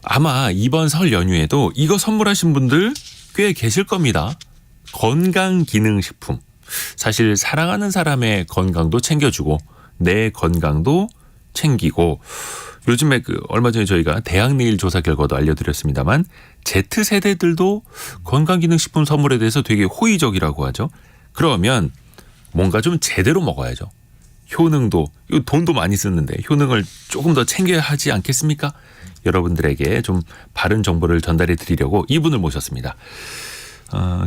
아마 이번 설 연휴에도 이거 선물하신 분들 꽤 계실 겁니다. 건강기능식품. 사실 사랑하는 사람의 건강도 챙겨주고 내 건강도 챙기고 요즘에 얼마 전에 저희가 대학내일 조사 결과도 알려드렸습니다만 Z세대들도 건강기능식품 선물에 대해서 되게 호의적이라고 하죠. 그러면 뭔가 좀 제대로 먹어야죠. 효능도 돈도 많이 쓰는데 효능을 조금 더 챙겨야 하지 않겠습니까? 여러분들에게 좀 바른 정보를 전달해 드리려고 이분을 모셨습니다.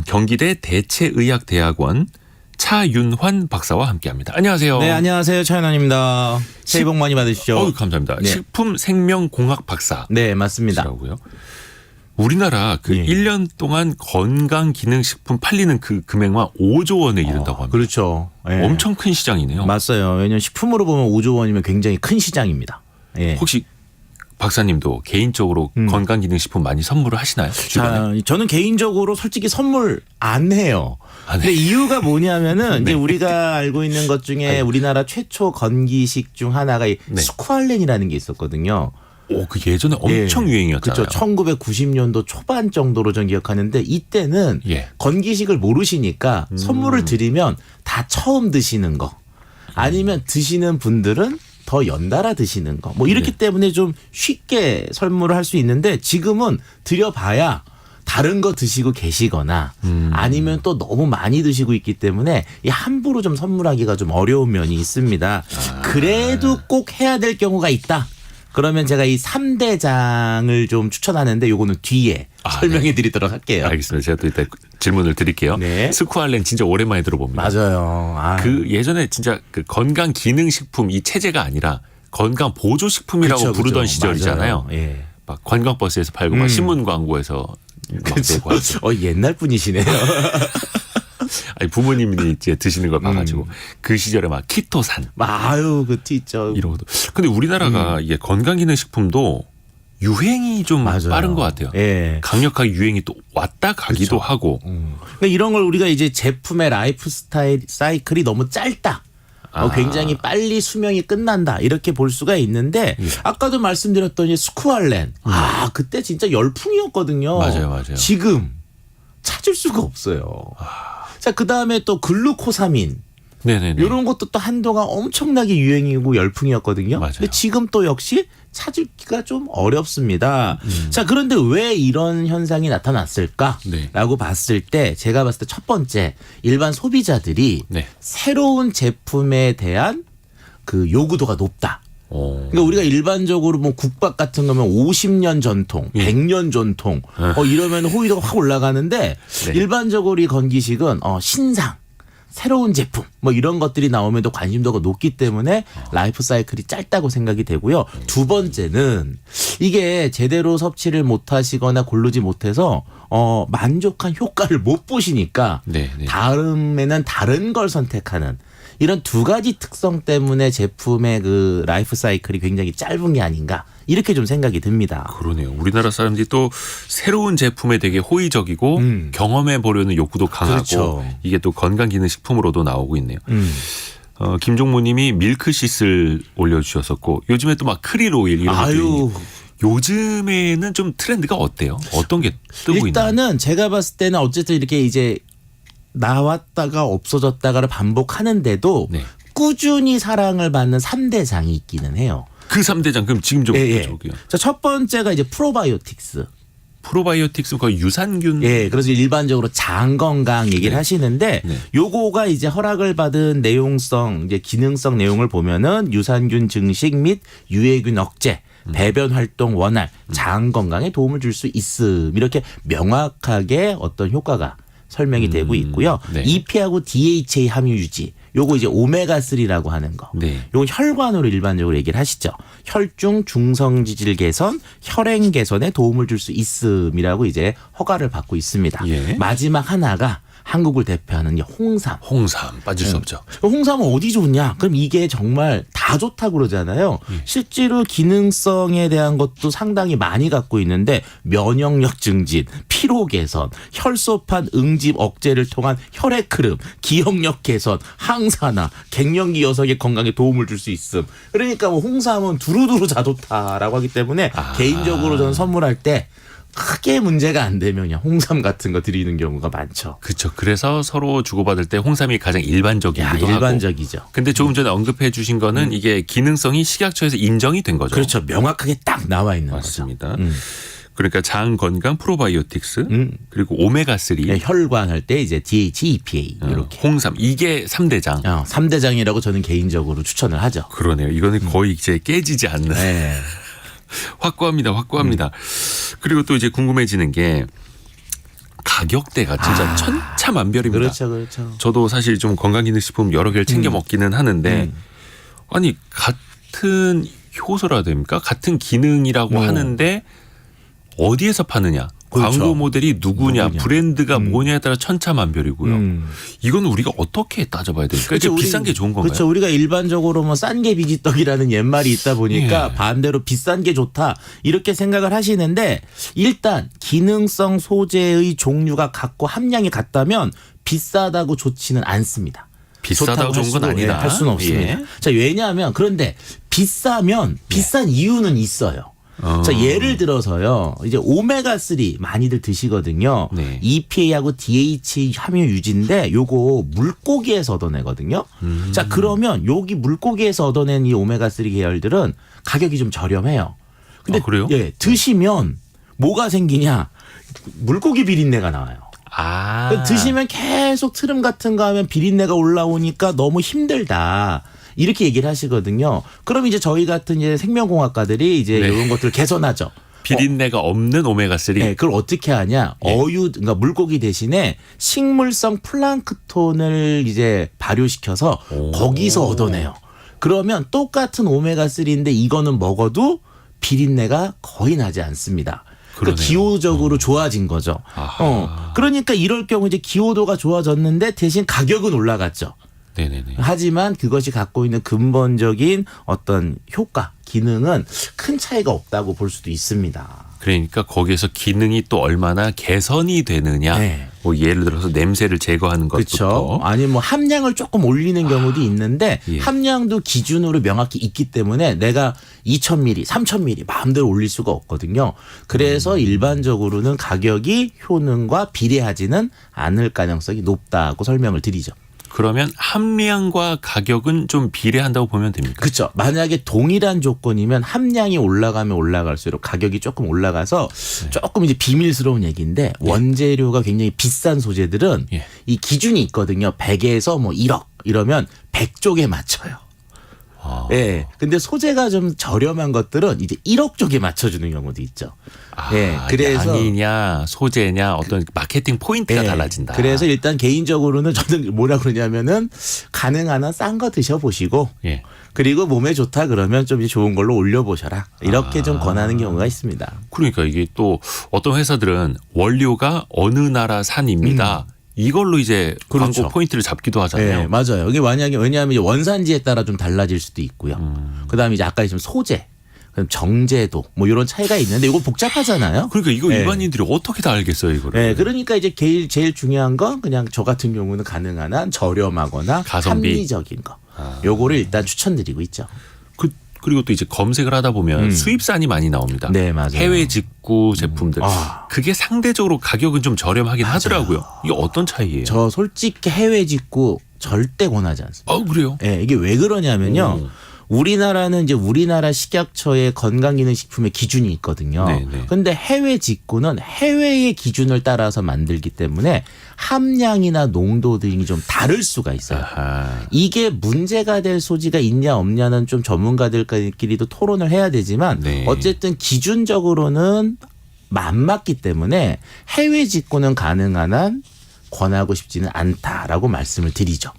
경기대 대체의학대학원 차윤환 박사와 함께합니다. 안녕하세요. 네, 안녕하세요. 차윤환입니다. 새해 복 많이 받으시죠. 감사합니다. 네. 식품생명공학 박사. 네, 맞습니다. 라고요. 우리나라 1년 동안 건강기능식품 팔리는 그 금액만 5조 원에 이른다고 합니다. 그렇죠. 예. 엄청 큰 시장이네요. 맞아요. 왜냐하면 식품으로 보면 5조 원이면 굉장히 큰 시장입니다. 예. 혹시 박사님도 개인적으로 건강기능식품 많이 선물을 하시나요? 주변에? 자, 저는 개인적으로 솔직히 선물 안 해요. 안 근데 해요? 이유가 뭐냐면은 이제 우리가 알고 있는 것 중에 우리나라 최초 건기식 중 하나가 이 스쿠알렌이라는 게 있었거든요. 그 예전에 엄청 유행이었잖아요. 그렇죠. 1990년도 초반 정도로 전 기억하는데 이때는 건기식을 모르시니까 선물을 드리면 다 처음 드시는 거 아니면 드시는 분들은 더 연달아 드시는 거 뭐 이렇기 때문에 좀 쉽게 선물을 할 수 있는데 지금은 드려봐야 다른 거 드시고 계시거나 아니면 또 너무 많이 드시고 있기 때문에 이 함부로 좀 선물하기가 좀 어려운 면이 있습니다. 그래도 꼭 해야 될 경우가 있다. 그러면 제가 이 3대장을 좀 추천하는데 요거는 뒤에 설명해 드리도록 할게요. 알겠습니다. 제가 또 이따 질문을 드릴게요. 네. 스쿠알렌 진짜 오랜만에 들어봅니다. 맞아요. 예전에 진짜 건강기능식품 이 체제가 아니라 건강보조식품이라고 그쵸, 부르던 그쵸. 시절이잖아요. 예. 막 관광버스에서 팔고 막 신문 광고에서 막 내고 하죠. 옛날 분이시네요. 아니 부모님이 이제 드시는 걸 봐가지고 그 시절에 막 키토산 아유, 그 있죠. 이런 것도. 근데 우리나라가 이게 건강기능식품도 유행이 좀 맞아요. 빠른 것 같아요. 예. 강력하게 유행이 또 왔다 가기도 하고. 그러니까 이런 걸 우리가 이제 제품의 라이프 스타일 사이클이 너무 짧다. 굉장히 빨리 수명이 끝난다. 이렇게 볼 수가 있는데 아까도 말씀드렸더니 스쿠알렌. 그때 진짜 열풍이었거든요. 맞아요. 지금 찾을 수가 없어요. 자, 그다음에 또 글루코사민. 네네네. 이런 것도 또 한동안 엄청나게 유행이고 열풍이었거든요. 맞아요. 근데 지금 또 역시 찾기가 좀 어렵습니다. 자, 그런데 왜 이런 현상이 나타났을까라고 봤을 때 제가 봤을 때 첫 번째 일반 소비자들이 새로운 제품에 대한 그 요구도가 높다. 그러니까 우리가 일반적으로 뭐 국밥 같은 거면 50년 전통, 100년 전통 이러면 호의도가 확 올라가는데 일반적으로 이 건기식은 신상, 새로운 제품 뭐 이런 것들이 나오면도 관심도가 높기 때문에 라이프 사이클이 짧다고 생각이 되고요. 두 번째는 이게 제대로 섭취를 못 하시거나 고르지 못해서 만족한 효과를 못 보시니까 다음에는 다른 걸 선택하는 이런 두 가지 특성 때문에 제품의 그 라이프 사이클이 굉장히 짧은 게 아닌가 이렇게 좀 생각이 듭니다. 그러네요. 우리나라 사람들이 또 새로운 제품에 되게 호의적이고 경험해 보려는 욕구도 강하고 그렇죠. 이게 또 건강기능식품으로도 나오고 있네요. 김종모님이 밀크시슬 올려주셨었고 요즘에 또 막 크릴 오일 이런 것도 요즘에는 좀 트렌드가 어때요? 어떤 게 뜨고 있나요? 일단은 제가 봤을 때는 어쨌든 이렇게 이제 나왔다가 없어졌다가를 반복하는데도 꾸준히 사랑을 받는 3대장이 있기는 해요. 그 3대장 그럼 지금 좀 저기요. 자, 첫 번째가 이제 프로바이오틱스. 프로바이오틱스 거의 유산균. 그래서 일반적으로 장 건강 얘기를 하시는데 요거가 이제 허락을 받은 내용성, 이제 기능성 내용을 보면은 유산균 증식 및 유해균 억제, 배변 활동 원활, 장 건강에 도움을 줄 수 있음. 이렇게 명확하게 어떤 효과가 설명이 되고 있고요. EP하고 DHA 함유 유지. 요거 이제 오메가3라고 하는 거. 요건 혈관으로 일반적으로 얘기를 하시죠. 혈중 중성지질 개선, 혈행 개선에 도움을 줄 수 있음이라고 이제 허가를 받고 있습니다. 마지막 하나가 한국을 대표하는 홍삼. 홍삼 빠질 수 없죠. 홍삼은 어디 좋냐? 그럼 이게 정말 다 좋다고 그러잖아요. 실제로 기능성에 대한 것도 상당히 많이 갖고 있는데 면역력 증진, 피로 개선, 혈소판 응집 억제를 통한 혈액 흐름, 기억력 개선, 항산화, 갱년기 여성의 건강에 도움을 줄 수 있음. 그러니까 뭐 홍삼은 두루두루 다 좋다라고 하기 때문에 개인적으로 저는 선물할 때 크게 문제가 안 되면 그냥 홍삼 같은 거 드리는 경우가 많죠. 그렇죠. 그래서 서로 주고받을 때 홍삼이 가장 일반적이기도 하고. 일반적이죠. 근데 조금 전에 언급해 주신 거는 이게 기능성이 식약처에서 인정이 된 거죠. 그렇죠. 명확하게 딱 나와 있는 맞습니다. 거죠. 그러니까 장 건강 프로바이오틱스 그리고 오메가3 네, 혈관할 때 이제 DHA, EPA 이렇게. 홍삼 이게 3대장. 3대장이라고 저는 개인적으로 추천을 하죠. 그러네요. 이거는 거의 이제 깨지지 않는. 네. 확고합니다. 그리고 또 이제 궁금해지는 게 가격대가 진짜 천차만별입니다. 그렇죠. 저도 사실 좀 건강기능식품 여러 개를 챙겨 먹기는 하는데 아니 같은 효소라 됩니까? 같은 기능이라고 하는데 어디에서 파느냐? 그렇죠. 광고 모델이 누구냐? 브랜드가 뭐냐에 따라 천차만별이고요. 이건 우리가 어떻게 따져봐야 될까요? 그렇죠. 비싼 게 좋은 건가요? 그렇죠. 우리가 일반적으로 뭐 싼 게 비지떡이라는 옛말이 있다 보니까 반대로 비싼 게 좋다 이렇게 생각을 하시는데 일단 기능성 소재의 종류가 같고 함량이 같다면 비싸다고 좋지는 않습니다. 비싸다고 좋은 건 아니다. 할 수는 없습니다. 자, 왜냐하면 그런데 비싸면 비싼 이유는 있어요. 자, 예를 들어서요. 이제 오메가3 많이들 드시거든요. 네. EPA하고 DHA 함유 유지인데 요거 물고기에서 얻어내거든요. 자, 그러면 여기 물고기에서 얻어낸 이 오메가3 계열들은 가격이 좀 저렴해요. 근데 그래요? 예, 드시면 뭐가 생기냐? 물고기 비린내가 나와요. 드시면 계속 트름 같은 거 하면 비린내가 올라오니까 너무 힘들다. 이렇게 얘기를 하시거든요. 그럼 이제 저희 같은 이제 생명공학과들이 이제 이런 것들을 개선하죠. 비린내가 없는 오메가3. 네, 그걸 어떻게 하냐? 그러니까 물고기 대신에 식물성 플랑크톤을 이제 발효시켜서 거기서 얻어내요. 그러면 똑같은 오메가3인데 이거는 먹어도 비린내가 거의 나지 않습니다. 그러니까 기호적으로 좋아진 거죠. 그러니까 이럴 경우 이제 기호도가 좋아졌는데 대신 가격은 올라갔죠. 네네네. 하지만 그것이 갖고 있는 근본적인 어떤 효과, 기능은 큰 차이가 없다고 볼 수도 있습니다. 그러니까 거기에서 기능이 또 얼마나 개선이 되느냐. 네. 뭐 예를 들어서 냄새를 제거하는 것부터. 그렇죠. 아니 뭐 함량을 조금 올리는 경우도 있는데 함량도 기준으로 명확히 있기 때문에 내가 2,000ml, 3,000ml 마음대로 올릴 수가 없거든요. 그래서 일반적으로는 가격이 효능과 비례하지는 않을 가능성이 높다고 설명을 드리죠. 그러면 함량과 가격은 좀 비례한다고 보면 됩니까? 그렇죠. 만약에 동일한 조건이면 함량이 올라가면 올라갈수록 가격이 조금 올라가서 조금 이제 비밀스러운 얘기인데 원재료가 굉장히 비싼 소재들은 이 기준이 있거든요. 100에서 뭐 1억 이러면 100쪽에 맞춰요. 예. 근데 소재가 좀 저렴한 것들은 이제 1억 쪽에 맞춰주는 경우도 있죠. 그래서 양이냐 소재냐 어떤 마케팅 포인트가 달라진다. 그래서 일단 개인적으로는 저는 뭐라 그러냐면은 가능한 한 싼 거 드셔보시고 그리고 몸에 좋다 그러면 좀 좋은 걸로 올려보셔라. 이렇게 좀 권하는 경우가 있습니다. 그러니까 이게 또 어떤 회사들은 원료가 어느 나라 산입니다. 이걸로 이제 광고 포인트를 잡기도 하잖아요. 네, 맞아요. 이게 왜냐하면 이제 원산지에 따라 좀 달라질 수도 있고요. 그다음에 이제 아까 있으면 소재, 그럼 정제도 뭐 이런 차이가 있는데 이거 복잡하잖아요. 그러니까 이거 일반인들이 어떻게 다 알겠어요, 이거를? 네, 그러니까 이제 제일 중요한 건 그냥 저 같은 경우는 가능한 한 저렴하거나 가성비. 합리적인 거. 요거를 일단 추천드리고 있죠. 그리고 또 이제 검색을 하다 보면 수입산이 많이 나옵니다. 네, 맞아요. 해외 직구 제품들. 그게 상대적으로 가격은 좀 저렴하긴 하더라고요. 이게 어떤 차이예요? 저 솔직히 해외 직구 절대 권하지 않습니다. 그래요? 네, 이게 왜 그러냐면요. 우리나라는 이제 우리나라 식약처의 건강기능식품의 기준이 있거든요. 그런데 해외 직구는 해외의 기준을 따라서 만들기 때문에 함량이나 농도 등이 좀 다를 수가 있어요. 이게 문제가 될 소지가 있냐 없냐는 좀 전문가들끼리도 토론을 해야 되지만 어쨌든 기준적으로는 안 맞기 때문에 해외 직구는 가능한 한 권하고 싶지는 않다라고 말씀을 드리죠.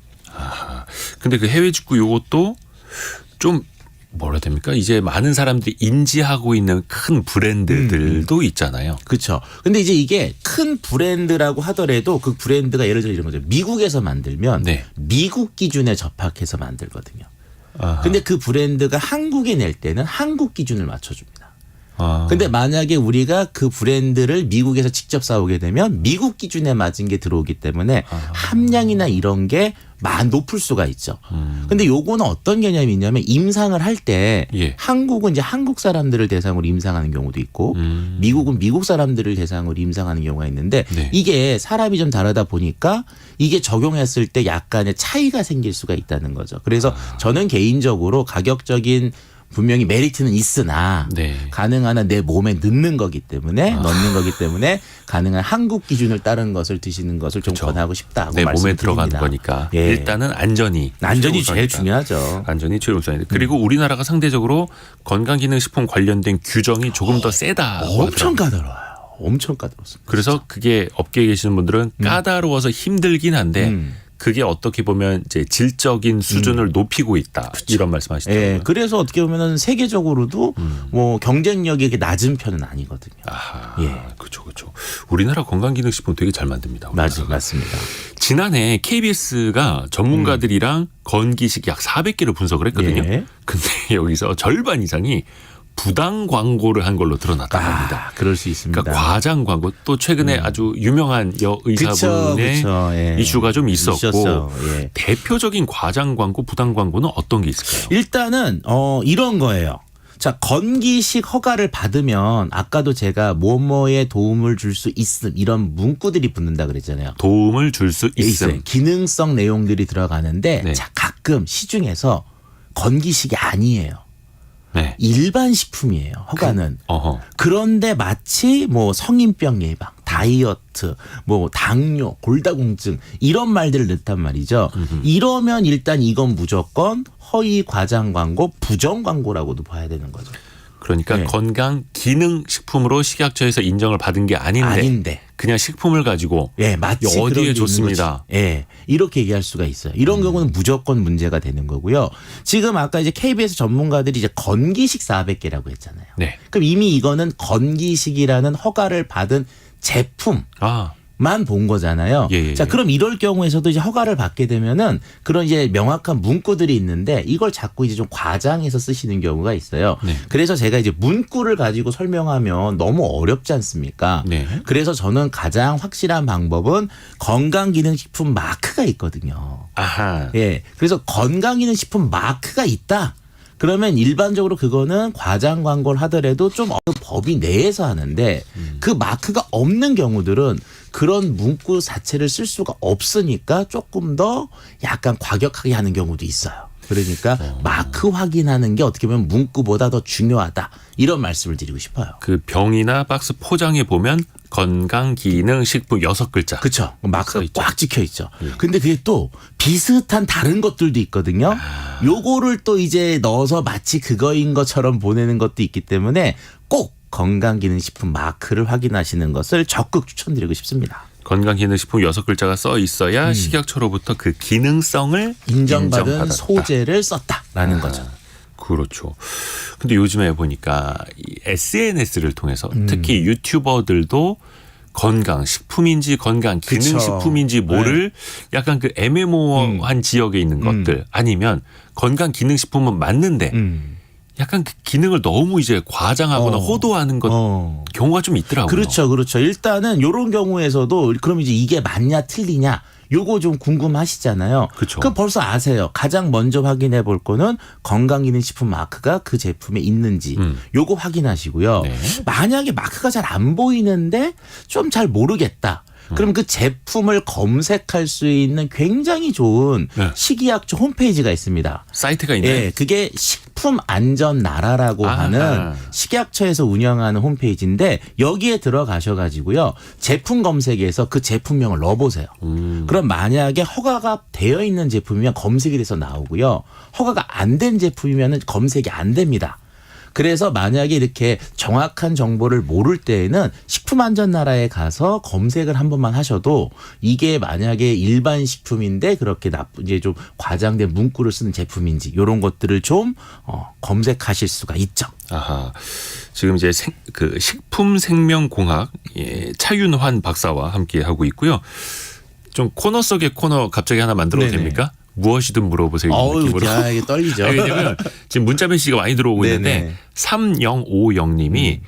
근데 그 해외 직구 요것도 좀 뭐라 됩니까? 이제 많은 사람들이 인지하고 있는 큰 브랜드들도 있잖아요. 그렇죠. 근데 이제 이게 큰 브랜드라고 하더라도 그 브랜드가 예를 들어 이런 거죠. 미국에서 만들면 네. 미국 기준에 접합해서 만들거든요. 아하. 근데 그 브랜드가 한국에 낼 때는 한국 기준을 맞춰줍니다. 아. 근데 만약에 우리가 그 브랜드를 미국에서 직접 싸우게 되면 미국 기준에 맞은 게 들어오기 때문에 함량이나 이런 게 높을 수가 있죠. 근데 요거는 어떤 개념이 있냐면 임상을 할 때 예. 한국은 이제 한국 사람들을 대상으로 임상하는 경우도 있고 미국은 미국 사람들을 대상으로 임상하는 경우가 있는데 네. 이게 사람이 좀 다르다 보니까 이게 적용했을 때 약간의 차이가 생길 수가 있다는 거죠. 그래서 저는 개인적으로 가격적인 분명히 메리트는 있으나 네. 가능한 한 내 몸에 넣는 거기 때문에 가능한 한국 기준을 따른 것을 드시는 것을 좀 그렇죠. 권하고 싶다고 내 몸에 말씀드립니다. 들어가는 거니까 예. 일단은 안전이 제일 중요하죠. 안전이 최우 우선인데 그리고 우리나라가 상대적으로 건강기능식품 관련된 규정이 조금 더 세다고 엄청 하더라고요. 까다로워요. 엄청 까다롭습니다. 그래서 그게 업계에 계시는 분들은 까다로워서 힘들긴 한데 그게 어떻게 보면 이제 질적인 수준을 높이고 있다 이런 말씀하시더라고요. 예, 그래서 어떻게 보면은 세계적으로도 뭐 경쟁력이 이렇게 낮은 편은 아니거든요. 아하, 예. 그렇죠. 우리나라 건강기능식품 되게 잘 만듭니다. 맞습니다. 지난해 KBS가 전문가들이랑 건기식 약 400개를 분석을 했거든요. 예. 근데 여기서 절반 이상이 부당 광고를 한 걸로 드러났다고 합니다. 그럴 수 있습니다. 그러니까 과장 광고 또 최근에 아주 유명한 여의사분의 그쵸, 예. 이슈가 좀 있었고 있었어. 예. 대표적인 과장 광고, 부당 광고는 어떤 게 있을까요? 일단은 이런 거예요. 자, 건기식 허가를 받으면 아까도 제가 뭐뭐에 도움을 줄 수 있음 이런 문구들이 붙는다 그랬잖아요. 도움을 줄 수 있음. 있어요. 기능성 내용들이 들어가는데 네. 자, 가끔 시중에서 건기식이 아니에요. 네. 일반 식품이에요. 허가는. 어허. 그런데 마치 뭐 성인병 예방, 다이어트, 뭐 당뇨, 골다공증 이런 말들을 넣단 말이죠. 이러면 일단 이건 무조건 허위 과장 광고, 부정 광고라고도 봐야 되는 거죠. 그러니까 네. 건강기능식품으로 식약처에서 인정을 받은 게 아닌데 그냥 식품을 가지고 예, 마치 어디에 그런 게 좋습니다. 있는 거지. 예, 이렇게 얘기할 수가 있어요. 이런 경우는 무조건 문제가 되는 거고요. 지금 아까 이제 KBS 전문가들이 이제 건기식 400개라고 했잖아요. 네. 그럼 이미 이거는 건기식이라는 허가를 받은 제품. 아, 만 본 거잖아요. 예. 자, 그럼 이럴 경우에서도 이제 허가를 받게 되면은 그런 이제 명확한 문구들이 있는데 이걸 자꾸 이제 좀 과장해서 쓰시는 경우가 있어요. 네. 그래서 제가 이제 문구를 가지고 설명하면 너무 어렵지 않습니까? 네. 그래서 저는 가장 확실한 방법은 건강기능식품 마크가 있거든요. 아하. 예. 그래서 건강기능식품 마크가 있다. 그러면 일반적으로 그거는 과장 광고를 하더라도 좀 법이 내에서 하는데 그 마크가 없는 경우들은 그런 문구 자체를 쓸 수가 없으니까 조금 더 약간 과격하게 하는 경우도 있어요. 그러니까 마크 확인하는 게 어떻게 보면 문구보다 더 중요하다. 이런 말씀을 드리고 싶어요. 그 병이나 박스 포장에 보면 건강기능식품 6글자. 그렇죠. 마크가 있죠. 꽉 찍혀 있죠. 근데 그게 또 비슷한 다른 것들도 있거든요. 요거를 또 이제 넣어서 마치 그거인 것처럼 보내는 것도 있기 때문에 꼭 건강기능식품 마크를 확인하시는 것을 적극 추천드리고 싶습니다. 건강기능식품 6글자가 써 있어야 식약처로부터 그 기능성을 인정받은 인정받았다. 소재를 썼다라는 거죠. 그렇죠. 근데 요즘에 보니까 이 SNS를 통해서 특히 유튜버들도 건강식품인지 건강기능식품인지 모를 약간 그 애매모호한 지역에 있는 것들 아니면 건강기능식품은 맞는데 약간 그 기능을 너무 이제 과장하거나 호도하는 것 경우가 좀 있더라고요. 그렇죠. 일단은 이런 경우에서도 그럼 이제 이게 맞냐 틀리냐 요거 좀 궁금하시잖아요. 그렇죠. 그럼 벌써 아세요. 가장 먼저 확인해 볼 거는 건강기능식품 마크가 그 제품에 있는지 요거 확인하시고요. 네. 만약에 마크가 잘 안 보이는데 좀 잘 모르겠다. 그럼 그 제품을 검색할 수 있는 굉장히 좋은 네. 식이약처 홈페이지가 있습니다. 사이트가 있나요? 예, 그게 식품안전나라라고 하는 식약처에서 운영하는 홈페이지인데 여기에 들어가셔가지고요. 제품 검색에서 그 제품명을 넣어보세요. 그럼 만약에 허가가 되어 있는 제품이면 검색이 돼서 나오고요. 허가가 안 된 제품이면 검색이 안 됩니다. 그래서 만약에 이렇게 정확한 정보를 모를 때에는 식품안전나라에 가서 검색을 한 번만 하셔도 이게 만약에 일반 식품인데 그렇게 이제 좀 과장된 문구를 쓰는 제품인지 이런 것들을 좀 검색하실 수가 있죠. 아하. 지금 이제 식품생명공학 차윤환 박사와 함께 하고 있고요. 좀 코너 속의 코너 갑자기 하나 만들어도 네네. 됩니까? 무엇이든 물어보세요. 느낌으로. 야, 이게 떨리죠. 왜냐면 지금 문자 메시지가 많이 들어오고 네네. 있는데 3050님이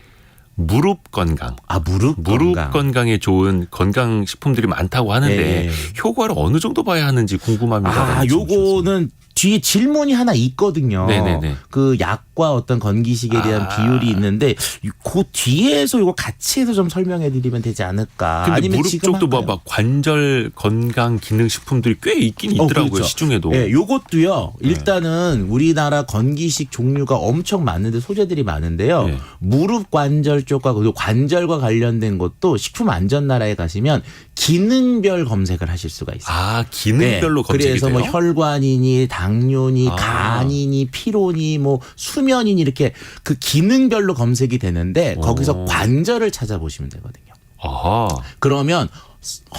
무릎 건강. 무릎 건강에 좋은 건강 식품들이 많다고 하는데 네. 효과를 어느 정도 봐야 하는지 궁금합니다. 요거는 뒤에 질문이 하나 있거든요. 네네네. 그 약과 어떤 건기식에 대한 비율이 있는데 그 뒤에서 이거 같이 해서 좀 설명해 드리면 되지 않을까. 근데 아니면 무릎 지금 쪽도 막 관절 건강 기능 식품들이 꽤 있긴 있더라고요. 그렇죠. 시중에도. 네, 요것도요. 일단은 우리나라 건기식 종류가 엄청 많은데 소재들이 많은데요. 네. 무릎 관절 쪽과 그리고 관절과 관련된 것도 식품안전나라에 가시면 기능별 검색을 하실 수가 있어요. 기능별로 검색이 그래서 돼요? 뭐 혈관이니 당뇨니 간이니 피로니 뭐 수면이니 이렇게 그 기능별로 검색이 되는데 거기서 관절을 찾아보시면 되거든요. 아하. 그러면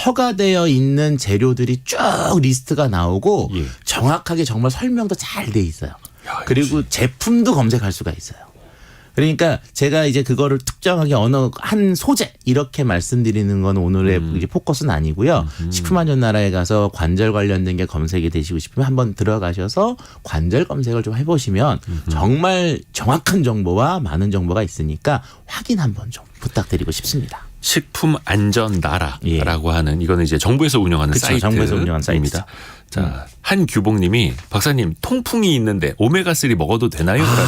허가되어 있는 재료들이 쭉 리스트가 나오고 정확하게 정말 설명도 잘 돼 있어요. 그리고 제품도 검색할 수가 있어요. 그러니까 제가 이제 그거를 특정하게 어느 한 소재 이렇게 말씀드리는 건 오늘의 이제 포커스는 아니고요. 식품안전나라에 가서 관절 관련된 게 검색이 되시고 싶으면 한번 들어가셔서 관절 검색을 좀 해보시면 정말 정확한 정보와 많은 정보가 있으니까 확인 한번 좀 부탁드리고 싶습니다. 식품안전나라라고 하는 이거는 이제 정부에서 운영하는 사이트. 정부에서 운영하는 사이트입니다. 자, 한규봉님이 박사님 통풍이 있는데 오메가3 먹어도 되나요? 라는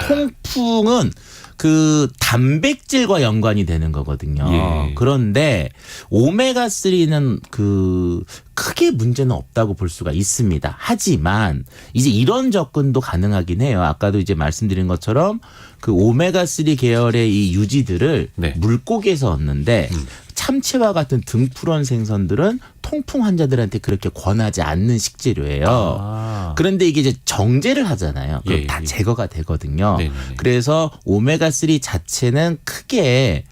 질문. 통풍은 그 단백질과 연관이 되는 거거든요. 그런데 오메가3는 그 크게 문제는 없다고 볼 수가 있습니다. 하지만 이제 이런 접근도 가능하긴 해요. 아까도 이제 말씀드린 것처럼 그 오메가3 계열의 이 유지들을 물고기에서 얻는데 참치와 같은 등푸른 생선들은 통풍 환자들한테 그렇게 권하지 않는 식재료예요. 그런데 이게 이제 정제를 하잖아요. 그럼 다 제거가 되거든요. 그래서 오메가3 자체는 크게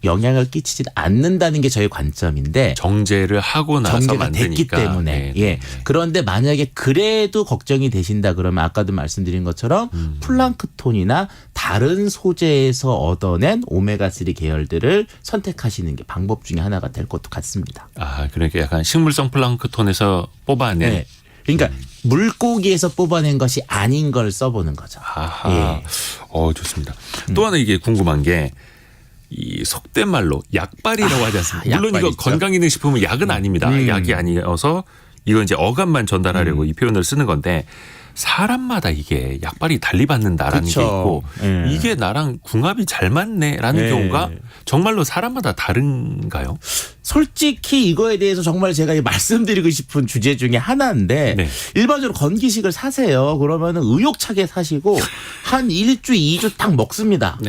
영향을 끼치지 않는다는 게 저희 관점인데 정제를 하고 나서 정제가 만드니까. 됐기 때문에 그런데 만약에 그래도 걱정이 되신다 그러면 아까도 말씀드린 것처럼 플랑크톤이나 다른 소재에서 얻어낸 오메가3 계열들을 선택하시는 게 방법 중에 하나가 될 것도 같습니다. 그러니까 약간 식물성 플랑크톤에서 뽑아낸. 그러니까 물고기에서 뽑아낸 것이 아닌 걸 써보는 거죠. 좋습니다. 또 하나 이게 궁금한 게 이 속된 말로 약발이라고 하지 않습니까? 물론 이거 건강기능식품은 약은 아닙니다. 약이 아니어서 이건 이제 어감만 전달하려고 이 표현을 쓰는 건데 사람마다 이게 약발이 달리 받는다라는 게 있고 이게 나랑 궁합이 잘 맞네라는 경우가 정말로 사람마다 다른가요? 솔직히 이거에 대해서 정말 제가 말씀드리고 싶은 주제 중에 하나인데 일반적으로 건기식을 사세요. 그러면은 의욕차게 사시고 한 1주, 2주 딱 먹습니다.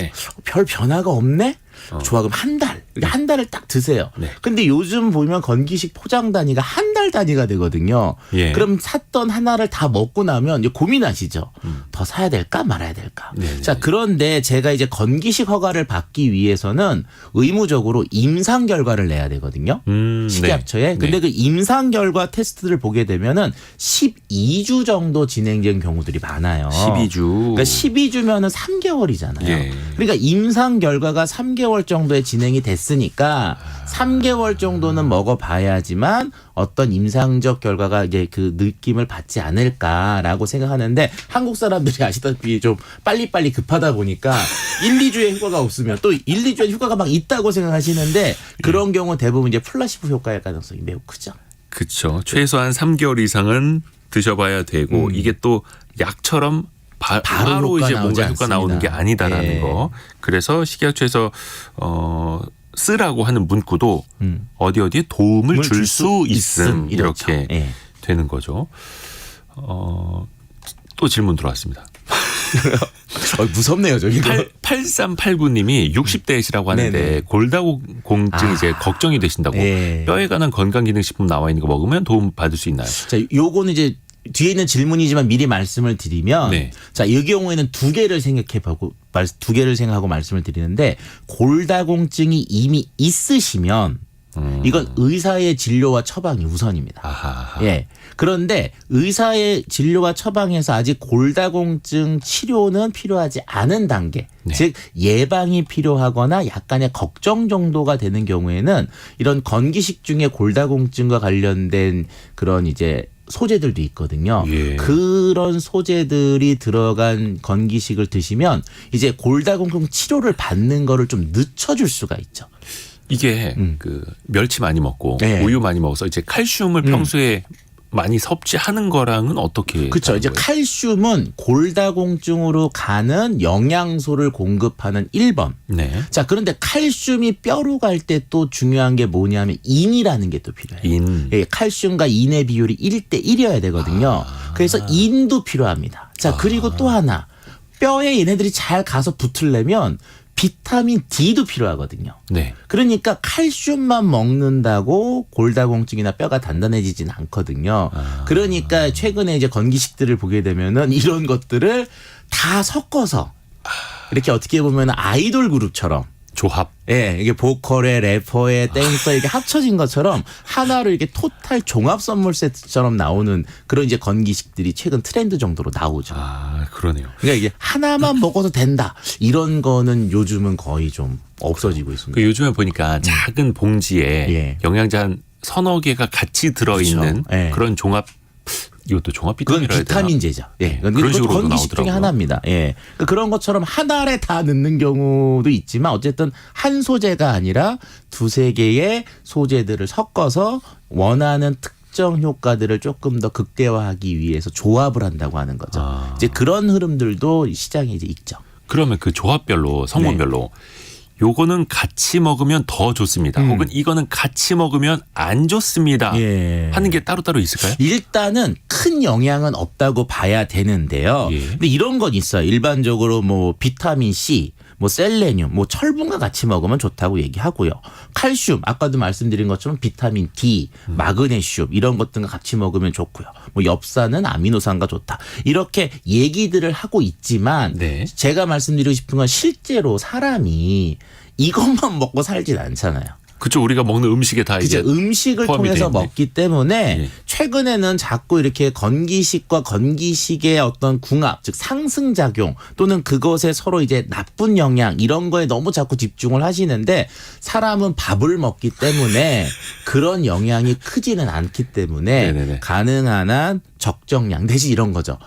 별 변화가 없네? 좋아, 그럼 한 달. 한 달을 딱 드세요. 근데 요즘 보면 건기식 포장 단위가 한 달 단위가 되거든요. 그럼 샀던 하나를 다 먹고 나면 이제 고민하시죠. 더 사야 될까 말아야 될까. 자, 그런데 제가 이제 건기식 허가를 받기 위해서는 의무적으로 임상 결과를 내야 되거든요. 식약처에. 근데 그 임상 결과 테스트를 보게 되면은 12주 정도 진행된 경우들이 많아요. 12주. 그러니까 12주면은 3개월이잖아요. 그러니까 임상 결과가 3개월 정도에 진행이 됐으니까 3개월 정도는 먹어봐야지만 어떤 임상적 결과가 이제 그 느낌을 받지 않을까라고 생각하는데 한국 사람들이 아시다시피 좀 빨리빨리 급하다 보니까 1, 2주에 효과가 없으면 또 1, 2주에 효과가 막 있다고 생각하시는데 그런 경우 대부분 이제 플라시보 효과의 가능성이 매우 크죠. 그렇죠. 최소한 3개월 이상은 드셔봐야 되고 이게 또 약처럼 바로 이제 뭔가 효과 나오는 게 아니다라는 거. 그래서 식약처에서 쓰라고 하는 문구도 어디에 도움을 줄 수 있음 이렇게 되는 거죠. 또 질문 들어왔습니다. 무섭네요, 저기. 8389님이 60대시라고 하는데 골다공증 이제 걱정이 되신다고 뼈에 관한 건강기능식품 나와 있는 거 먹으면 도움 받을 수 있나요? 자, 요거는 이제 뒤에 있는 질문이지만 미리 말씀을 드리면 네. 자, 이 경우에는 두 개를 생각하고 말씀을 드리는데 골다공증이 이미 있으시면 이건 의사의 진료와 처방이 우선입니다. 아하. 예. 그런데 의사의 진료와 처방에서 아직 골다공증 치료는 필요하지 않은 단계, 네. 즉 예방이 필요하거나 약간의 걱정 정도가 되는 경우에는 이런 건기식 중에 골다공증과 관련된 그런 이제 소재들도 있거든요. 예. 그런 소재들이 들어간 건기식을 드시면 이제 골다공증 치료를 받는 거를 좀 늦춰줄 수가 있죠. 이게 그 멸치 많이 먹고 네. 우유 많이 먹어서 이제 칼슘을 평소에 많이 섭취하는 거랑은 어떻게? 그렇죠. 이제 다른 거예요? 칼슘은 골다공증으로 가는 영양소를 공급하는 1번. 네. 자, 그런데 칼슘이 뼈로 갈 때 또 중요한 게 뭐냐면 인이라는 게 또 필요해요. 인. 예, 칼슘과 인의 비율이 1대 1이어야 되거든요. 그래서 인도 필요합니다. 자, 그리고 또 하나. 뼈에 얘네들이 잘 가서 붙으려면 비타민 D도 필요하거든요. 네. 그러니까 칼슘만 먹는다고 골다공증이나 뼈가 단단해지진 않거든요. 그러니까 최근에 이제 건기식들을 보게 되면은 이런 것들을 다 섞어서 이렇게 어떻게 보면 아이돌 그룹처럼 조합. 예, 이게 보컬에 래퍼에 댄서 이게 합쳐진 것처럼 하나로 이렇게 토탈 종합 선물 세트처럼 나오는 그런 이제 건기식들이 최근 트렌드 정도로 나오죠. 아, 그러네요. 그러니까 이게 하나만 먹어도 된다. 이런 거는 요즘은 거의 좀 없어지고 있습니다. 그 요즘에 보니까 작은 봉지에 예. 영양제 한 서너 개가 같이 들어있는 그렇죠. 예. 그런 종합. 이것도 종합 그건 비타민이라 해야 되나? 비타민제죠. 예. 그런 그건 식으로도 건기식 중에 나오더라고요. 하나입니다. 예. 그러니까 그런 것처럼 하나에 다 넣는 경우도 있지만 어쨌든 한 소재가 아니라 두세 개의 소재들을 섞어서 원하는 특정 효과들을 조금 더 극대화하기 위해서 조합을 한다고 하는 거죠. 이제 그런 흐름들도 시장에 이제 있죠. 그러면 그 조합별로 성분별로 요거는 같이 먹으면 더 좋습니다. 혹은 이거는 같이 먹으면 안 좋습니다. 예. 하는 게 따로따로 있을까요? 일단은 큰 영향은 없다고 봐야 되는데요. 예. 근데 이런 건 있어요. 일반적으로 뭐 비타민 C, 뭐 셀레늄, 뭐 철분과 같이 먹으면 좋다고 얘기하고요. 칼슘, 아까도 말씀드린 것처럼 비타민 D, 마그네슘 이런 것들과 같이 먹으면 좋고요. 뭐 엽산은 아미노산과 좋다. 이렇게 얘기들을 하고 있지만 네. 제가 말씀드리고 싶은 건 실제로 사람이 이것만 먹고 살진 않잖아요. 그쵸. 우리가 먹는 음식에 다 그죠. 이제 음식을 포함이 통해서 돼 있네. 먹기 때문에 예. 최근에는 자꾸 이렇게 건기식과 건기식의 어떤 궁합, 즉 상승작용 또는 그것에 서로 이제 나쁜 영향 이런 거에 너무 자꾸 집중을 하시는데 사람은 밥을 먹기 때문에 그런 영향이 크지는 않기 때문에 네네네. 가능한 한 적정량 대신 이런 거죠.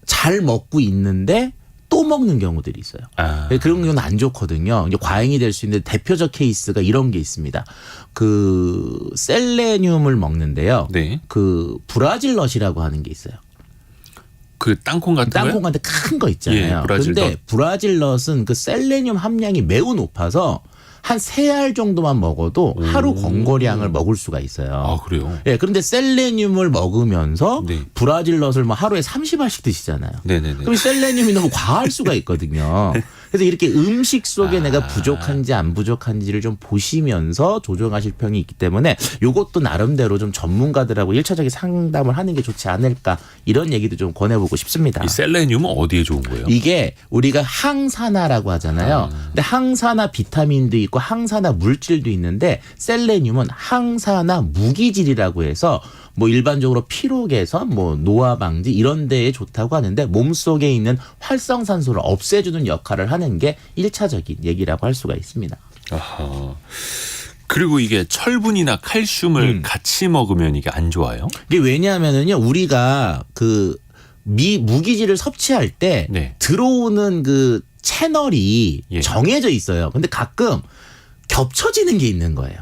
잘 먹고 있는데 또 먹는 경우들이 있어요. 아. 그런 경우는 안 좋거든요. 이제 과잉이 될 수 있는 대표적 케이스가 이런 게 있습니다. 그 셀레늄을 먹는데요. 네. 그 브라질넛이라고 하는 게 있어요. 그 땅콩 같은 거요? 땅콩한테 큰 거 있잖아요. 예, 브라질넛. 그런데 브라질넛은 그 셀레늄 함량이 매우 높아서 한 3알 정도만 먹어도 하루 권고량을 먹을 수가 있어요. 아, 그래요? 예, 그런데 셀레늄을 먹으면서 네. 브라질넛을 뭐 하루에 30알씩 드시잖아요. 네네네. 그럼 셀레늄이 너무 과할 수가 있거든요. 그래서 이렇게 음식 속에 내가 부족한지 안 부족한지를 좀 보시면서 조정하실 편이 있기 때문에 이것도 나름대로 좀 전문가들하고 1차적인 상담을 하는 게 좋지 않을까 이런 얘기도 좀 권해보고 싶습니다. 이 셀레늄은 어디에 좋은 거예요? 이게 우리가 항산화라고 하잖아요. 근데 항산화 비타민도 있고 항산화 물질도 있는데 셀레늄은 항산화 무기질이라고 해서 뭐 일반적으로 피로 개선, 뭐 노화 방지 이런 데에 좋다고 하는데 몸속에 있는 활성산소를 없애주는 역할을 하는 게 1차적인 얘기라고 할 수가 있습니다. 아하. 그리고 이게 철분이나 칼슘을 같이 먹으면 이게 안 좋아요? 이게 왜냐하면은요, 우리가 그 무기질을 섭취할 때 네. 들어오는 그 채널이 예. 정해져 있어요. 근데 가끔 겹쳐지는 게 있는 거예요.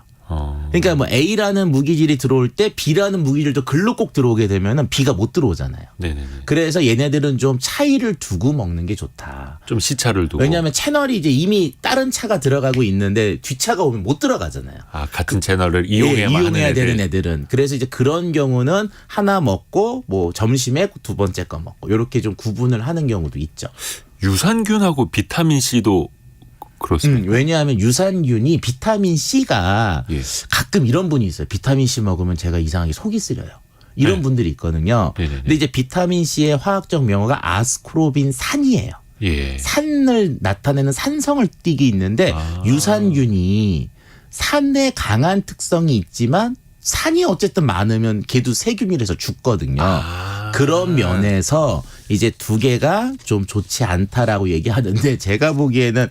그러니까 뭐 A라는 무기질이 들어올 때 B라는 무기질도 글로 꼭 들어오게 되면은 B가 못 들어오잖아요. 네네네. 그래서 얘네들은 좀 차이를 두고 먹는 게 좋다. 좀 시차를 두고. 왜냐하면 채널이 이제 이미 다른 차가 들어가고 있는데 뒷차가 오면 못 들어가잖아요. 아, 같은 채널을 이용해야 되는 애들은. 그래서 이제 그런 경우는 하나 먹고 뭐 점심에 두 번째 거 먹고 이렇게 좀 구분을 하는 경우도 있죠. 유산균하고 비타민 C도 그렇습니다. 왜냐하면 유산균이 비타민 C가 예. 가끔 이런 분이 있어요. 비타민 C 먹으면 제가 이상하게 속이 쓰려요. 이런 네. 분들이 있거든요. 네네네. 근데 이제 비타민 C의 화학적 명어가 아스코르빈산이에요. 예. 산을 나타내는 산성을 띠기 있는데 유산균이 산에 강한 특성이 있지만 산이 어쨌든 많으면 걔도 세균이라서 죽거든요. 그런 면에서 이제 두 개가 좀 좋지 않다라고 얘기하는데 제가 보기에는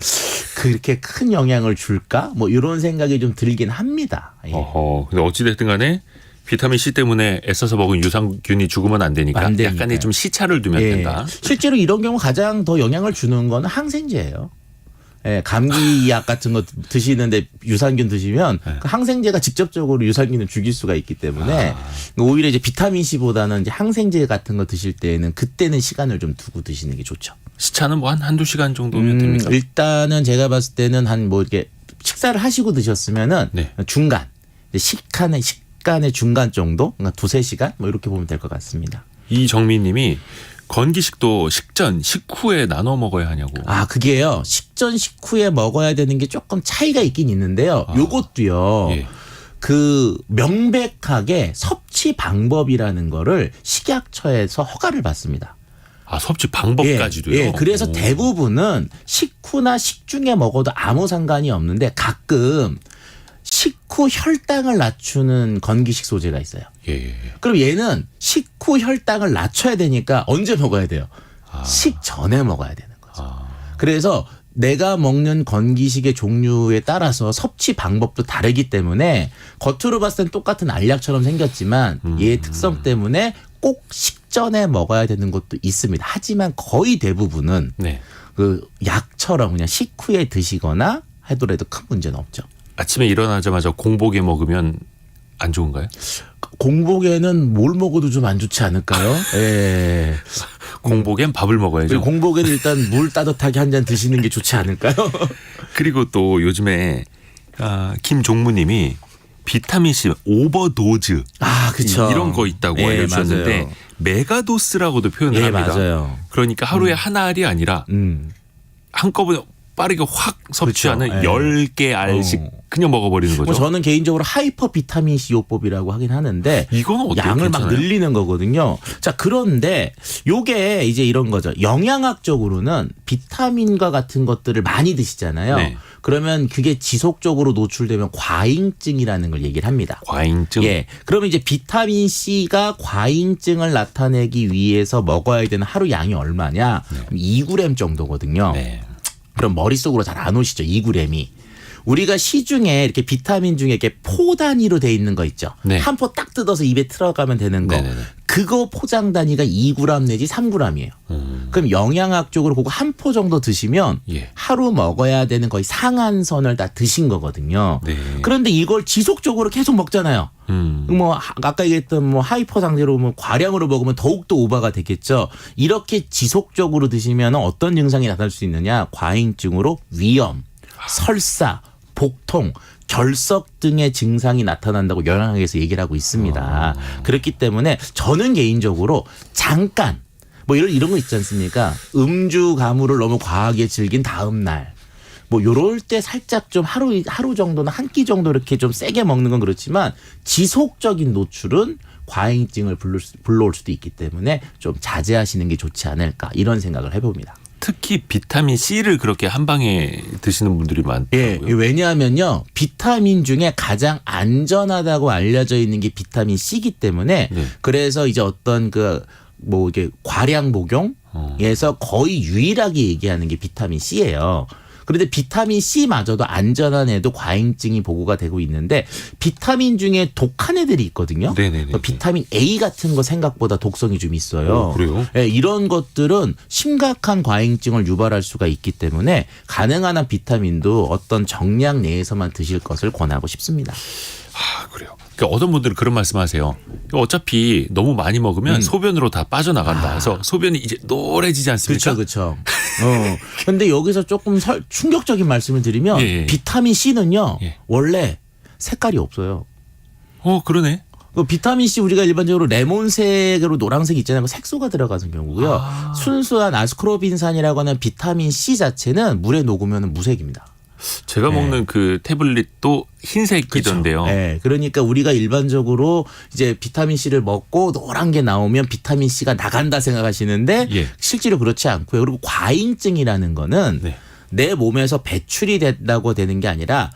그렇게 큰 영향을 줄까? 뭐 이런 생각이 좀 들긴 합니다. 예. 근데 어찌됐든 간에 비타민 C 때문에 애써서 먹은 유산균이 죽으면 안 되니까 안 되니까요. 약간의 좀 시차를 두면 예. 된다. 실제로 이런 경우 가장 더 영향을 주는 건 항생제예요. 예, 감기약 같은 거 드시는데 유산균 드시면 그 항생제가 직접적으로 유산균을 죽일 수가 있기 때문에 오히려 이제 비타민 C보다는 이제 항생제 같은 거 드실 때는 그때는 시간을 좀 두고 드시는 게 좋죠. 시차는 뭐 한두 시간 정도면 됩니까? 일단은 제가 봤을 때는 한 뭐 이렇게 식사를 하시고 드셨으면은 네. 중간 식간의 중간 정도, 그러니까 2-3시간 뭐 이렇게 보면 될 것 같습니다. 이정민 님이 건기식도 식전, 식후에 나눠 먹어야 하냐고. 그게요. 식전 식후에 먹어야 되는 게 조금 차이가 있긴 있는데요. 요것도요. 예. 그 명백하게 섭취 방법이라는 거를 식약처에서 허가를 받습니다. 섭취 방법까지도요? 예, 그래서 대부분은 식후나 식중에 먹어도 아무 상관이 없는데 가끔 식후 혈당을 낮추는 건기식 소재가 있어요. 예. 그럼 얘는 식후 혈당을 낮춰야 되니까 언제 먹어야 돼요? 식전에 먹어야 되는 거죠. 그래서 내가 먹는 건기식의 종류에 따라서 섭취 방법도 다르기 때문에 겉으로 봤을 땐 똑같은 알약처럼 생겼지만 얘의 특성 때문에 꼭 식전에 먹어야 되는 것도 있습니다. 하지만 거의 대부분은 네. 그 약처럼 그냥 식후에 드시거나 하더라도 큰 문제는 없죠. 아침에 일어나자마자 공복에 먹으면 안 좋은가요? 공복에는 뭘 먹어도 좀 안 좋지 않을까요? 예. 공복엔 밥을 먹어야죠. 공복에는 일단 물 따뜻하게 한 잔 드시는 게 좋지 않을까요? 그리고 또 요즘에 김종무님이 비타민 C 오버도즈 그쵸. 이런 거 있다고 예, 알려주셨는데 맞아요. 메가도스라고도 표현을 예, 합니다. 맞아요. 그러니까 하루에 한 알이 아니라 한꺼번에 빠르게 확 섭취하는 그렇죠. 예. 10개 알씩 그냥 먹어버리는 거죠. 저는 개인적으로 하이퍼 비타민 C 요법이라고 하긴 하는데 이건 어때요? 양을 막 괜찮아요? 늘리는 거거든요. 자, 그런데 요게 이제 이런 거죠. 영양학적으로는 비타민과 같은 것들을 많이 드시잖아요. 네. 그러면 그게 지속적으로 노출되면 과잉증이라는 걸 얘기를 합니다. 과잉증. 예. 그러면 이제 비타민 C가 과잉증을 나타내기 위해서 먹어야 되는 하루 양이 얼마냐? 2g 정도거든요. 네. 그럼 머릿속으로 잘 안 오시죠. 2g이. 우리가 시중에 이렇게 비타민 중에 이렇게 포 단위로 돼 있는 거 있죠. 네. 한 포 딱 뜯어서 입에 들어가면 되는 거. 네네네. 그거 포장 단위가 2g 내지 3g이에요. 그럼 영양학적으로 그거 한 포 정도 드시면 예. 하루 먹어야 되는 거의 상한선을 다 드신 거거든요. 네. 그런데 이걸 지속적으로 계속 먹잖아요. 뭐 아까 얘기했던 뭐 하이퍼 상태로 뭐 과량으로 먹으면 더욱더 오버가 되겠죠. 이렇게 지속적으로 드시면 어떤 증상이 나타날 수 있느냐? 과잉증으로 위염, 설사, 복통, 결석 등의 증상이 나타난다고 영양학에서 얘기를 하고 있습니다. 그렇기 때문에 저는 개인적으로 잠깐 뭐 이런 거 있지 않습니까? 음주 가무를 너무 과하게 즐긴 다음 날 뭐 요럴 때 살짝 좀 하루 정도는 한 끼 정도 이렇게 좀 세게 먹는 건 그렇지만 지속적인 노출은 과잉증을 불러올 수도 있기 때문에 좀 자제하시는 게 좋지 않을까 이런 생각을 해봅니다. 특히 비타민 C를 그렇게 한 방에 드시는 분들이 많더라고요. 예, 왜냐하면요 비타민 중에 가장 안전하다고 알려져 있는 게 비타민 C이기 때문에 네. 그래서 이제 어떤 뭐 이게 과량 복용에서 거의 유일하게 얘기하는 게 비타민 C예요. 그런데 비타민 C마저도 안전한 애도 과잉증이 보고가 되고 있는데 비타민 중에 독한 애들이 있거든요. 네네네. 비타민 A 같은 거 생각보다 독성이 좀 있어요. 그래요? 네, 이런 것들은 심각한 과잉증을 유발할 수가 있기 때문에 가능한 한 비타민도 어떤 정량 내에서만 드실 것을 권하고 싶습니다. 그래요. 그러니까 어떤 분들은 그런 말씀하세요. 어차피 너무 많이 먹으면 소변으로 다 빠져나간다. 그래서 소변이 이제 노래지지 않습니까? 그렇죠. 근데 여기서 조금 충격적인 말씀을 드리면 예. 비타민 C는요. 예. 원래 색깔이 없어요. 그러네. 비타민 C 우리가 일반적으로 레몬색으로 노란색 있잖아요. 그 색소가 들어가는 경우고요. 순수한 아스코르빈산이라고 하는 비타민 C 자체는 물에 녹으면 무색입니다. 제가 네. 먹는 그 태블릿도 흰색이던데요. 그렇죠. 네. 그러니까 우리가 일반적으로 이제 비타민 C를 먹고 노란 게 나오면 비타민 C가 나간다 생각하시는데 예. 실제로 그렇지 않고요. 그리고 과잉증이라는 거는 네. 내 몸에서 배출이 된다고 되는 게 아니라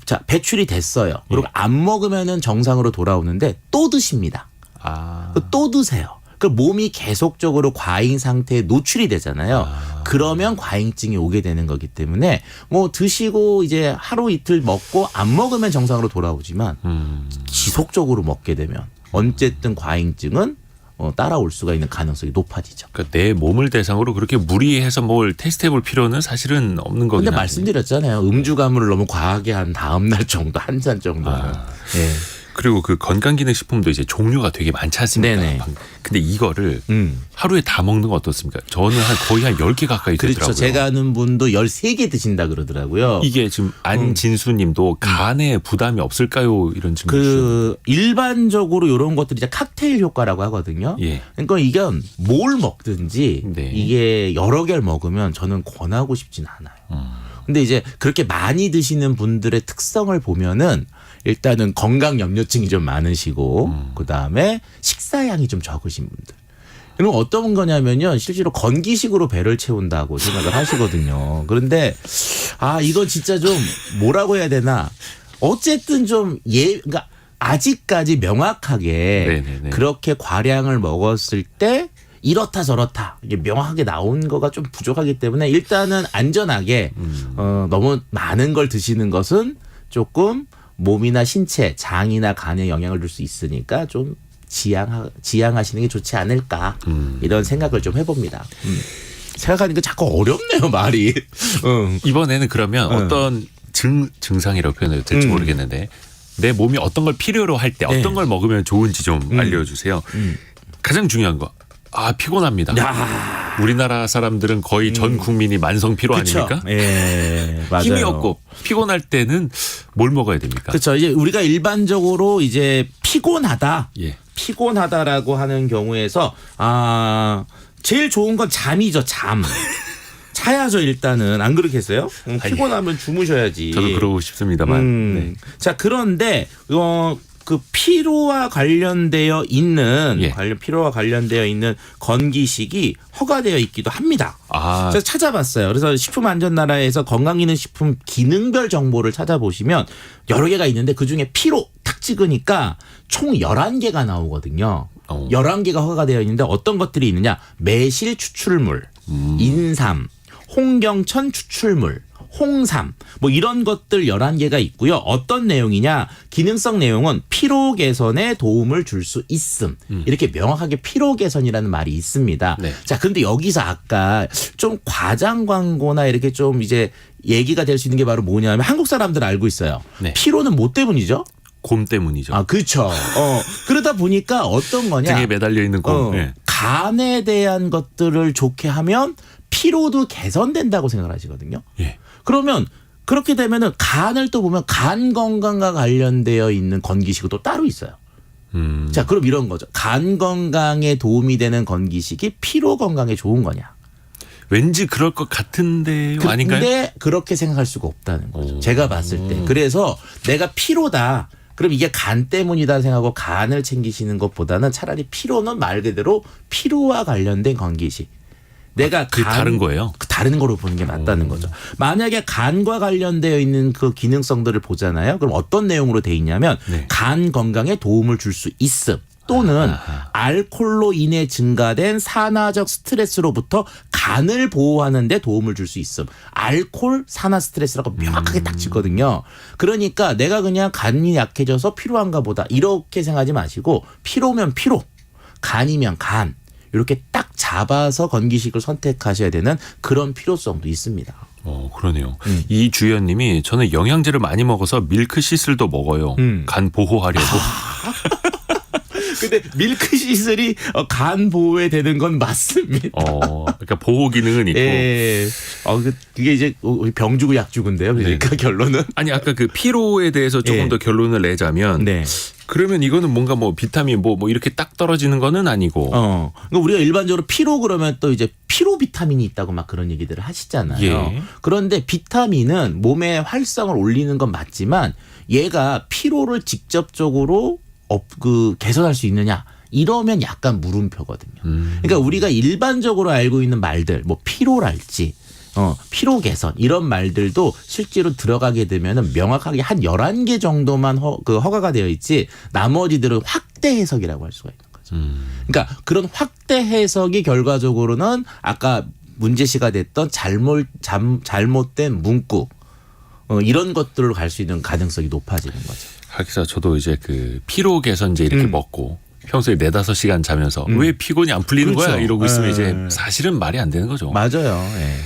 자, 배출이 됐어요. 그리고 안 먹으면은 정상으로 돌아오는데 또 드십니다. 아. 또 드세요. 그 몸이 계속적으로 과잉 상태에 노출이 되잖아요. 그러면 과잉증이 오게 되는 거기 때문에 뭐 드시고 이제 하루 이틀 먹고 안 먹으면 정상으로 돌아오지만 지속적으로 먹게 되면 어쨌든 과잉증은 따라올 수가 있는 가능성이 높아지죠. 그러니까 내 몸을 대상으로 그렇게 무리해서 뭘 테스트해볼 필요는 사실은 없는 거긴 근데 하네요. 말씀드렸잖아요. 음주 가물을 너무 과하게 한 다음 날 정도 한 잔 정도는. 예. 그리고 그 건강기능식품도 이제 종류가 되게 많지 않습니까? 네네. 근데 이거를 하루에 다 먹는 거 어떻습니까? 저는 거의 한 10개 가까이 그렇죠. 되더라고요. 제가 아는 분도 13개 드신다 그러더라고요. 이게 지금 안진수 님도 간에 부담이 없을까요? 이런 질문 주셨는데. 그 일반적으로 이런 것들이 이제 칵테일 효과라고 하거든요. 예. 그러니까 이게 뭘 먹든지 네. 이게 여러 개를 먹으면 저는 권하고 싶진 않아요. 근데 이제 그렇게 많이 드시는 분들의 특성을 보면은 일단은 건강 염려증이 좀 많으시고 그다음에 식사량이 좀 적으신 분들. 그럼 어떤 거냐면요. 실제로 건기식으로 배를 채운다고 생각을 하시거든요. 그런데 이거 진짜 좀 뭐라고 해야 되나. 어쨌든 좀 그러니까 아직까지 명확하게 네네네. 그렇게 과량을 먹었을 때 이렇다 저렇다 이게 명확하게 나온 거가 좀 부족하기 때문에 일단은 안전하게 너무 많은 걸 드시는 것은 조금 몸이나 신체, 장이나 간에 영향을 줄 수 있으니까 좀 지양하시는 게 좋지 않을까 이런 생각을 좀 해봅니다. 생각하니까 자꾸 어렵네요 말이. 이번에는 그러면 어떤 증상이라고 표현해도 될지 모르겠는데 내 몸이 어떤 걸 필요로 할 때 어떤 걸 먹으면 좋은지 좀 알려주세요. 가장 중요한 거. 피곤합니다. 우리나라 사람들은 거의 전 국민이 만성 피로 그쵸? 아닙니까? 예, 맞아요. 힘이 없고 피곤할 때는 뭘 먹어야 됩니까? 그렇죠. 이제 우리가 일반적으로 이제 피곤하다. 예. 피곤하다라고 하는 경우에서 제일 좋은 건 잠이죠. 잠. 자야죠 일단은. 안 그렇겠어요? 피곤하면 주무셔야지. 저도 그러고 싶습니다만. 네. 자 그런데 그 피로와 관련되어 있는 피로와 관련되어 있는 건기식이 허가되어 있기도 합니다. 그래서 찾아봤어요. 그래서 식품안전나라에서 건강기능식품 기능별 정보를 찾아보시면 여러 개가 있는데 그중에 피로 탁 찍으니까 총 11개가 나오거든요. 11개가 허가되어 있는데 어떤 것들이 있느냐. 매실 추출물, 인삼, 홍경천 추출물, 홍삼 뭐 이런 것들 11개가 있고요. 어떤 내용이냐. 기능성 내용은 피로 개선에 도움을 줄 수 있음. 이렇게 명확하게 피로 개선이라는 말이 있습니다. 네. 자, 근데 여기서 아까 좀 과장 광고나 이렇게 좀 이제 얘기가 될 수 있는 게 바로 뭐냐면 한국 사람들 알고 있어요. 네. 피로는 뭐 때문이죠? 곰 때문이죠. 그렇죠. 그러다 보니까 어떤 거냐. 등에 매달려 있는 곰. 네. 간에 대한 것들을 좋게 하면 피로도 개선된다고 생각을 하시거든요. 예. 그러면 그렇게 되면은 간을 또 보면 간 건강과 관련되어 있는 건기식이 또 따로 있어요. 자, 그럼 이런 거죠. 간 건강에 도움이 되는 건기식이 피로 건강에 좋은 거냐? 왠지 그럴 것 같은데요. 아닌가요? 근데 그렇게 생각할 수가 없다는 거죠. 제가 봤을 때. 그래서 내가 피로다. 그럼 이게 간 때문이다 생각하고 간을 챙기시는 것보다는 차라리 피로는 말 그대로 피로와 관련된 건기식. 내가 다른 거예요? 다른 거로 보는 게 맞다는 거죠. 만약에 간과 관련되어 있는 그 기능성들을 보잖아요. 그럼 어떤 내용으로 돼 있냐면 간 건강에 도움을 줄 수 있음. 또는 알코올로 인해 증가된 산화적 스트레스로부터 간을 보호하는 데 도움을 줄 수 있음. 알코올, 산화 스트레스라고 명확하게 딱 짓거든요. 그러니까 내가 그냥 간이 약해져서 피로한가 보다 이렇게 생각하지 마시고 피로면 피로, 간이면 간. 이렇게 딱 잡아서 건기식을 선택하셔야 되는 그런 필요성도 있습니다. 그러네요. 이 주연님이 저는 영양제를 많이 먹어서 밀크시슬도 먹어요. 간 보호하려고. 근데 밀크시슬이 간 보호에 되는 건 맞습니다. 그러니까 보호 기능은 있고. 예. 그게 이제 병 주고 약 주고인데요. 그러니까 결론은. 아니 아까 그 피로에 대해서 조금 더 결론을 내자면 그러면 이거는 뭔가 뭐 비타민 뭐 이렇게 딱 떨어지는 거는 아니고. 그러니까 우리가 일반적으로 피로 그러면 또 이제 피로 비타민이 있다고 막 그런 얘기들을 하시잖아요. 예. 그런데 비타민은 몸의 활성을 올리는 건 맞지만 얘가 피로를 직접적으로 개선할 수 있느냐? 이러면 약간 물음표거든요. 그러니까 우리가 일반적으로 알고 있는 말들, 뭐 피로랄지, 피로 개선 이런 말들도 실제로 들어가게 되면은 명확하게 한 11개 정도만 허가가 되어 있지 나머지들은 확대 해석이라고 할 수가 있는 거죠. 그러니까 그런 확대 해석이 결과적으로는 아까 문제시가 됐던 잘못된 문구 이런 것들로 갈 수 있는 가능성이 높아지는 거죠. 하기사 저도 이제 그 피로 개선제 이렇게 먹고 평소에 4-5시간 자면서 왜 피곤이 안 풀리는 그렇죠. 거야 이러고 있으면 이제 사실은 말이 안 되는 거죠. 맞아요. 예.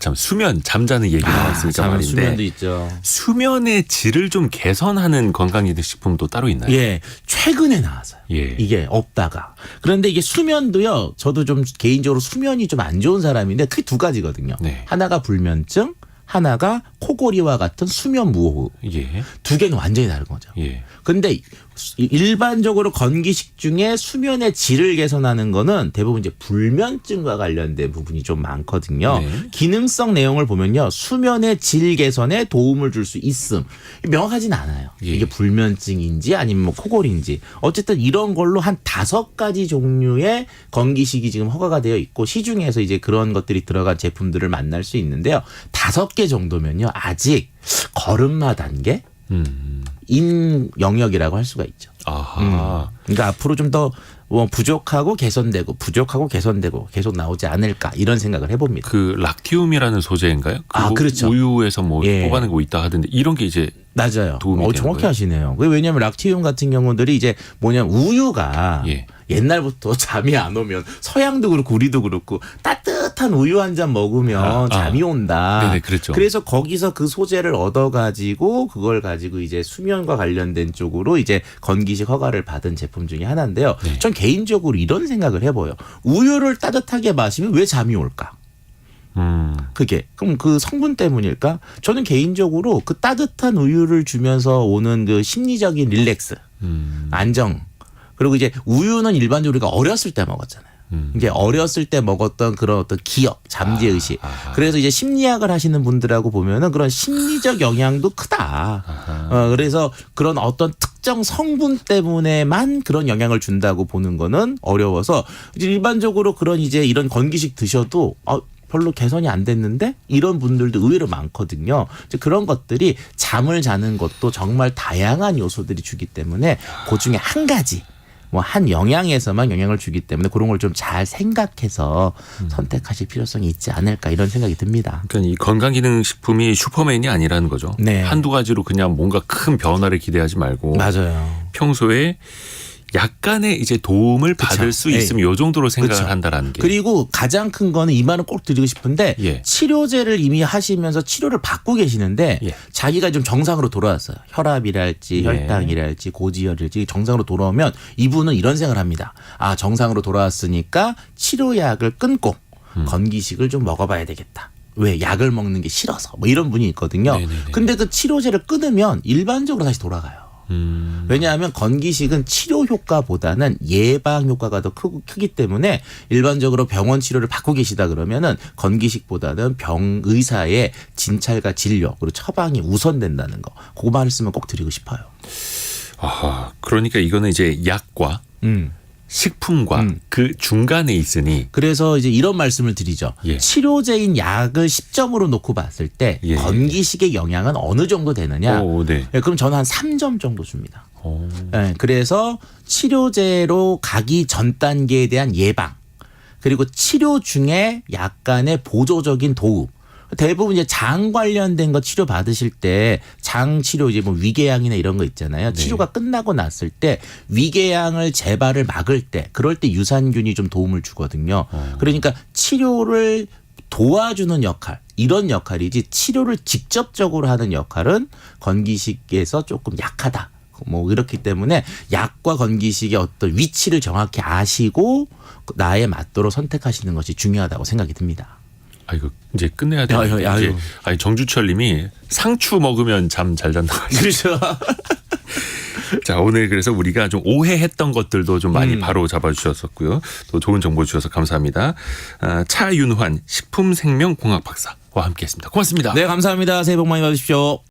참 수면 잠자는 얘기 나왔으니까 말인데 수면도 있죠. 수면의 질을 좀 개선하는 건강기능식품도 따로 있나요? 예, 최근에 나왔어요. 예. 이게 없다가. 그런데 이게 수면도요. 저도 좀 개인적으로 수면이 좀 안 좋은 사람인데 크게 두 가지거든요. 네. 하나가 불면증, 하나가 코골이와 같은 수면 무호흡. 예. 두 개는 완전히 다른 거죠. 예. 근데 일반적으로 건기식 중에 수면의 질을 개선하는 거는 대부분 이제 불면증과 관련된 부분이 좀 많거든요. 네. 기능성 내용을 보면요. 수면의 질 개선에 도움을 줄 수 있음. 명확하진 않아요. 예. 이게 불면증인지 아니면 뭐 코골인지. 어쨌든 이런 걸로 한 5가지 종류의 건기식이 지금 허가가 되어 있고 시중에서 이제 그런 것들이 들어간 제품들을 만날 수 있는데요. 5개 정도면요. 아직 걸음마 단계? 인 영역이라고 할 수가 있죠. 아하. 그러니까 앞으로 좀 더 부족하고 개선되고 계속 나오지 않을까 이런 생각을 해봅니다. 그 락티움이라는 소재인가요? 그렇죠. 우유에서 뭐 예. 뽑아낸 거 있다 하던데 이런 게 이제 맞아요. 도움이 되는 정확히 거예요? 하시네요. 왜냐하면 락티움 같은 경우들이 이제 우유가 예. 옛날부터 잠이 안 오면 서양도 그렇고 우리도 그렇고 따뜻한 우유 한 잔 먹으면 잠이 온다. 네네, 그랬죠. 그래서 거기서 그 소재를 얻어가지고 그걸 가지고 이제 수면과 관련된 쪽으로 이제 건기식 허가를 받은 제품 중에 하나인데요. 네. 전 개인적으로 이런 생각을 해봐요. 우유를 따뜻하게 마시면 왜 잠이 올까? 그럼 그 성분 때문일까? 저는 개인적으로 그 따뜻한 우유를 주면서 오는 그 심리적인 릴렉스, 안정. 그리고 이제 우유는 일반적으로 우리가 어렸을 때 먹었잖아요. 이게 어렸을 때 먹었던 그런 어떤 기억, 잠재의식. 그래서 이제 심리학을 하시는 분들하고 보면은 그런 심리적 영향도 크다. 그래서 그런 어떤 특정 성분 때문에만 그런 영향을 준다고 보는 거는 어려워서 이제 일반적으로 그런 이제 이런 건기식 드셔도 별로 개선이 안 됐는데 이런 분들도 의외로 많거든요. 이제 그런 것들이 잠을 자는 것도 정말 다양한 요소들이 주기 때문에 그 중에 한 가지 한 영양에서만 영향을 주기 때문에 그런 걸 좀 잘 생각해서 선택하실 필요성이 있지 않을까 이런 생각이 듭니다. 그러니까 이 건강기능식품이 슈퍼맨이 아니라는 거죠. 네. 한두 가지로 그냥 뭔가 큰 변화를 기대하지 말고 맞아요. 평소에 약간의 이제 도움을 받을 수 있으면 이 정도로 생각을 그쵸. 한다라는 게. 그리고 가장 큰 거는 이 말은 꼭 드리고 싶은데 예. 치료제를 이미 하시면서 치료를 받고 계시는데 예. 자기가 좀 정상으로 돌아왔어요. 혈압이랄지 예. 혈당이랄지 고지혈이랄지 정상으로 돌아오면 이분은 이런 생각을 합니다. 정상으로 돌아왔으니까 치료약을 끊고 건기식을 좀 먹어봐야 되겠다. 왜? 약을 먹는 게 싫어서 이런 분이 있거든요. 네네네. 근데 그 치료제를 끊으면 일반적으로 다시 돌아가요. 왜냐하면 건기식은 치료 효과보다는 예방 효과가 더 크기 때문에 일반적으로 병원 치료를 받고 계시다 그러면은 건기식보다는 의사의 진찰과 진료 그리고 처방이 우선된다는 거. 그 말씀은 꼭 드리고 싶어요. 그러니까 이거는 이제 약과 식품과 그 중간에 있으니 그래서 이제 이런 말씀을 드리죠. 예. 치료제인 약을 10점으로 놓고 봤을 때 예. 건기식의 영향은 어느 정도 되느냐. 네. 그럼 저는 한 3점 정도 줍니다. 네, 그래서 치료제로 가기 전 단계에 대한 예방 그리고 치료 중에 약간의 보조적인 도움 대부분 이제 장 관련된 거 치료 받으실 때 장 치료 이제 뭐 위궤양이나 이런 거 있잖아요. 치료가 끝나고 났을 때 위궤양을 재발을 막을 때 그럴 때 유산균이 좀 도움을 주거든요. 그러니까 치료를 도와주는 역할 이런 역할이지 치료를 직접적으로 하는 역할은 건기식에서 조금 약하다. 그렇기 때문에 약과 건기식의 어떤 위치를 정확히 아시고 나에 맞도록 선택하시는 것이 중요하다고 생각이 듭니다. 이거 이제 끝내야 되는데 정주철 님이 상추 먹으면 잠 잘 잔다. 그렇죠. 자, 오늘 그래서 우리가 좀 오해했던 것들도 좀 많이 바로 잡아주셨었고요. 또 좋은 정보 주셔서 감사합니다. 차윤환 식품생명공학 박사와 함께했습니다. 고맙습니다. 네, 감사합니다. 새해 복 많이 받으십시오.